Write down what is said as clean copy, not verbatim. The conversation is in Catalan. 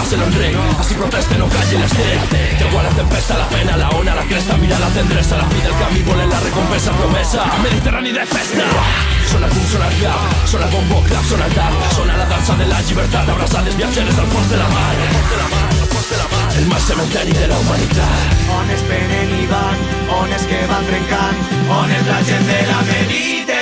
se l'Andrei, si proteste no cagli la strette. Che vuole la tempesta, la pena, la ona, la cresta, mira la tendresa, la fi del camí vuole la recompensa promesa. Mediterranei de festa. Sona cum, sona el clap, sona el bombo, clap, sona el tap, sona la dansa de la llibertat, abraçades viatgeres al fons de la mar, el mar cementeri de la humanitat. On es venen i van, on és que van trencant, on és la gent de la Mediterrània.